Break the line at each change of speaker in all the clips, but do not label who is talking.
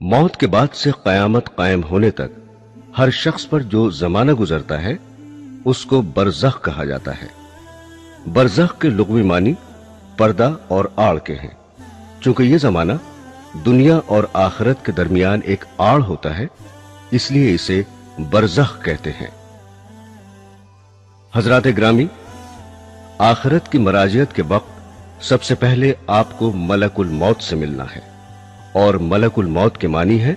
मौत के बाद से क़यामत कायम होने तक हर शख्स पर जो जमाना गुजरता है उसको बरज़ख कहा जाता है। बरज़ख के लुग़वी मानी पर्दा और आड़ के हैं। चूंकि ये जमाना दुनिया और आखिरत के दरमियान एक आड़ होता है, इसलिए इसे बरज़ख कहते हैं। हजरात ग्रामी, आखिरत की मराजियत के वक्त सबसे पहले आपको मलकुल मौत से मिलना है, और मलकुल मौत के मानी है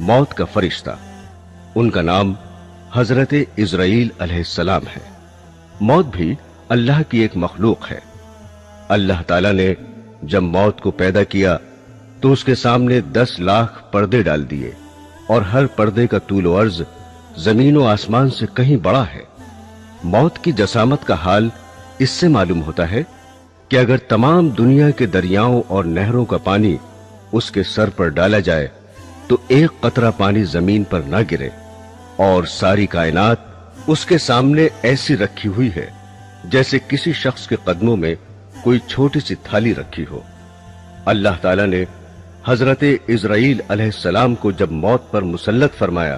मौत का फरिश्ता। उनका नाम हजरत इज़राइल अलैहिस्सलाम है। मौत भी अल्लाह की एक मखलूक है। अल्लाह ताला ने जब मौत को पैदा किया तो उसके सामने 10 लाख पर्दे डाल दिए, और हर पर्दे का तूल व अर्ज जमीन व आसमान से कहीं बड़ा है। मौत की जसामत का हाल इससे मालूम होता है कि अगर तमाम दुनिया के दरियाओं और नहरों का पानी उसके सर पर डाला जाए तो एक कतरा पानी जमीन पर ना गिरे, और सारी कायनात उसके सामने ऐसी रखी हुई है जैसे किसी शख्स के कदमों में कोई छोटी सी थाली रखी हो। अल्लाह ताला ने हजरत इज़राइल अलैहिस्सलाम को जब मौत पर मुसल्लत फरमाया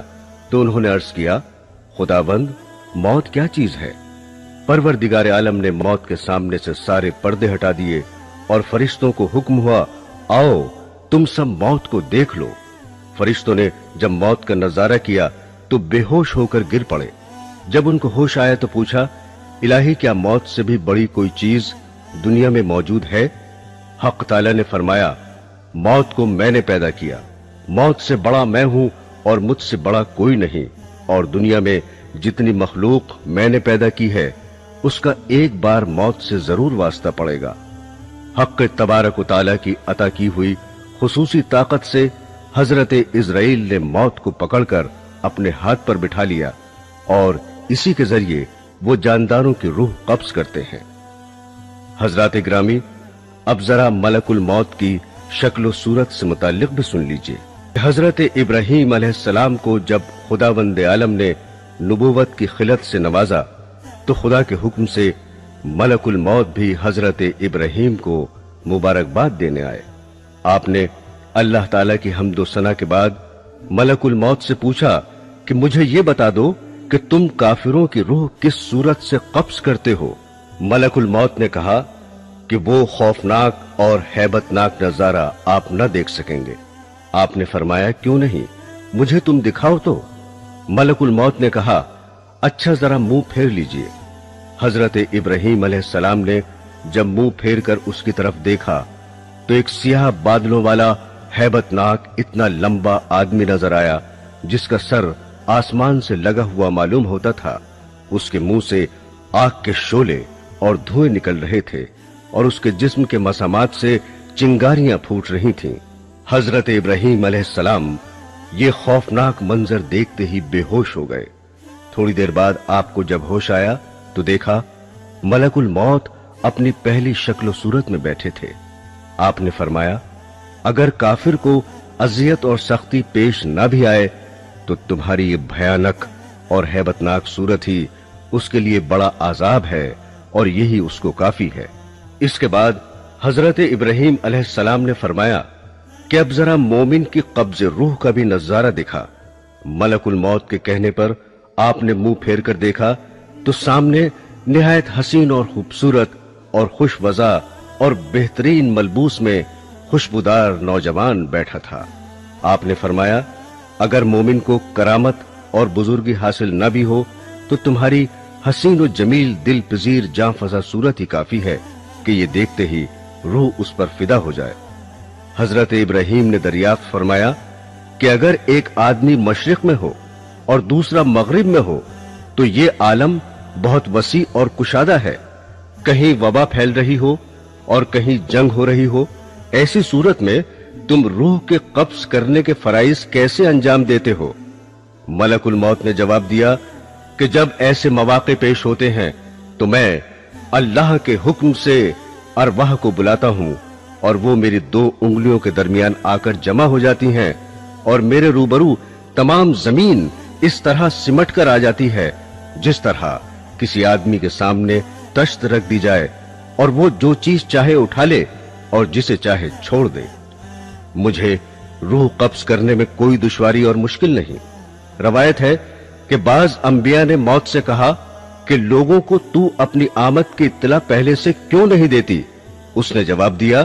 तो उन्होंने अर्ज किया, खुदाबंद, मौत क्या चीज है? परवरदिगार आलम ने मौत के सामने से सारे पर्दे हटा दिए और फरिश्तों को हुक्म हुआ, आओ तुम सब मौत को देख लो। फरिश्तों ने जब मौत का नजारा किया तो बेहोश होकर गिर पड़े। जब उनको होश आया तो पूछा, इलाही, क्या मौत से भी बड़ी कोई चीज दुनिया में मौजूद है? हक ताला ने फरमाया, मौत को मैंने पैदा किया, मौत से बड़ा मैं हूं और मुझसे बड़ा कोई नहीं, और दुनिया में जितनी मखलूक मैंने पैदा की है उसका एक बार मौत से जरूर वास्ता पड़ेगा। हक तबारक व तआला की अता की हुई खुसूसी ताकत से हजरत इज़राइल ने मौत को पकड़कर अपने हाथ पर बिठा लिया, और इसी के जरिए वो जानदारों की रूह कब्ज करते हैं। हजरात ग्रामी, अब जरा मलकुल मौत की शक्ल सूरत से मुताल्लिक भी सुन लीजिए। हजरत इब्राहीम अलैहिस्सलाम को जब खुदावंद आलम ने नबूवत की खिलत से नवाजा तो खुदा के हुक्म से मलकुल मौत भी हजरत इब्राहीम को मुबारकबाद देने आए। आपने अल्लाह ताला की हम्दो सना के बाद मलकुल मौत से पूछा कि मुझे ये बता दो कि तुम काफिरों की रूह किस सूरत से कब्ज करते हो? मलकुल मौत ने कहा कि वो खौफनाक और हैबतनाक नजारा आप न देख सकेंगे। आपने फरमाया, क्यों नहीं, मुझे तुम दिखाओ तो। मलकुल मौत ने कहा, अच्छा जरा मुंह फेर लीजिए। हजरत इब्राहीम अलैहिस्सलाम ने जब मुंह फेर कर उसकी तरफ देखा तो एक सियाह बादलों वाला हैबतनाक इतना लंबा आदमी नजर आया जिसका सर आसमान से लगा हुआ मालूम होता था। उसके मुंह से आग के शोले और धुएं निकल रहे थे और उसके जिस्म के मसामात से चिंगारियां फूट रही थीं। हजरत इब्राहीम अलैहिस्सलाम ये खौफनाक मंजर देखते ही बेहोश हो गए। थोड़ी देर बाद आपको जब होश आया तो देखा मलकुल मौत अपनी पहली शक्ल सूरत में बैठे थे। आपने फरमाया, अगर काफिर को अजियत और सख्ती पेश न भी आए तो तुम्हारी ये भयानक और हैबतनाक सूरत ही उसके लिए बड़ा आजाब है, और यही उसको काफी है। इसके बाद हजरत इब्राहीम अलैहिस्सलाम ने फरमाया कि अब जरा मोमिन की कब्ज रूह का भी नजारा दिखा। मलकुल मौत के कहने पर आपने मुंह फेर कर देखा तो सामने निहायत हसीन और खूबसूरत और खुशवजा और बेहतरीन मलबूस में खुशबूदार नौजवान बैठा था। आपने फरमाया, अगर मोमिन को करामत और बुजुर्गी हासिल न भी हो तो तुम्हारी हसीन और जमील दिल पजीर जां फजा सूरत ही काफी है कि ये देखते ही रूह उस पर फिदा हो जाए। हजरत इब्राहीम ने दरियाफ्त फरमाया कि अगर एक आदमी मशरिक में हो और दूसरा मगरिब में हो तो ये आलम बहुत वसी और कुशादा है। कहीं वबा फैल रही हो और कहीं जंग हो रही हो, ऐसी सूरत में तुम रूह के कब्ज करने के फराइज कैसे अंजाम देते हो? मलकुल मौत ने जवाब दिया कि जब ऐसे मौके पेश होते हैं तो मैं अल्लाह के हुक्म से अरवाह को बुलाता हूं और वो मेरी 2 उंगलियों के दरमियान आकर जमा हो जाती हैं और मेरे रूबरू तमाम जमीन इस तरह सिमट कर आ जाती है जिस तरह किसी आदमी के सामने तश्त रख दी जाए और वो जो चीज चाहे उठा ले और जिसे चाहे छोड़ दे। मुझे रूह कब्ज करने में कोई दुश्वारी और मुश्किल नहीं। रवायत है कि बाज अंबिया ने मौत से कहा कि लोगों को तू अपनी आमद की इत्तला पहले से क्यों नहीं देती? उसने जवाब दिया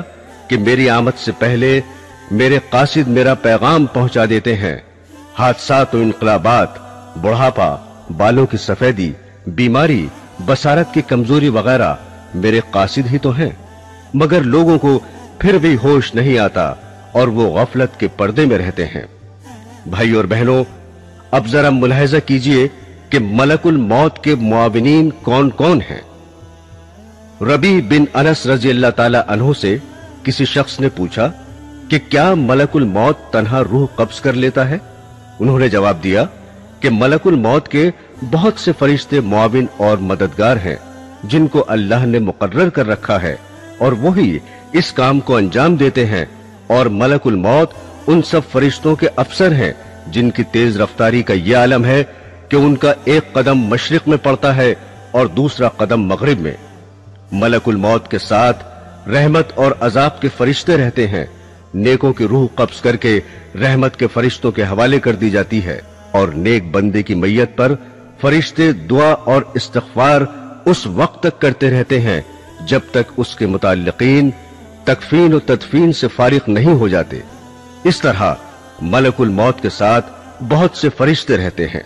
कि मेरी आमद से पहले मेरे कासिद मेरा पैगाम पहुंचा देते हैं। हादसात और इनकलाबात, बुढ़ापा, बालों की सफेदी, बीमारी, बसारत की कमजोरी वगैरह मेरे कासिद ही तो हैं, मगर लोगों को फिर भी होश नहीं आता और वो गफलत के पर्दे में रहते हैं। भाई और बहनों, अब जरा मुलाहिजा कीजिए कि मलकुल मौत के मुआविनीन कौन कौन हैं। रबी बिन अनस रजी अल्लाह ताला अन्हु से किसी शख्स ने पूछा कि क्या मलकुल मौत तन्हा रूह कब्ज कर लेता है? उन्होंने जवाब दिया कि मलकुल मौत के बहुत से फरिश्ते मुआविन और मददगार हैं जिनको अल्लाह ने मुकर्रर कर रखा है और वही इस काम को अंजाम देते हैं। और मलकुल मौत उन सब फरिश्तों के अफसर हैं जिनकी तेज रफ्तारी का यह आलम है कि उनका एक कदम मशरिक में पड़ता है और दूसरा कदम मगरिब में। मलकुल मौत के साथ रहमत और अजाब के फरिश्ते रहते हैं। नेकों की रूह कब्ज करके रहमत के फरिश्तों के हवाले कर दी जाती है और नेक बंदे की मैयत पर फरिश्ते दुआ और इस्तिग़फ़ार उस वक्त तक करते रहते हैं जब तक उसके मुताल्लिकीन तकफीन और तदफीन से फारिग नहीं हो जाते। इस तरह मलकुल मौत के साथ बहुत से फरिश्ते रहते हैं।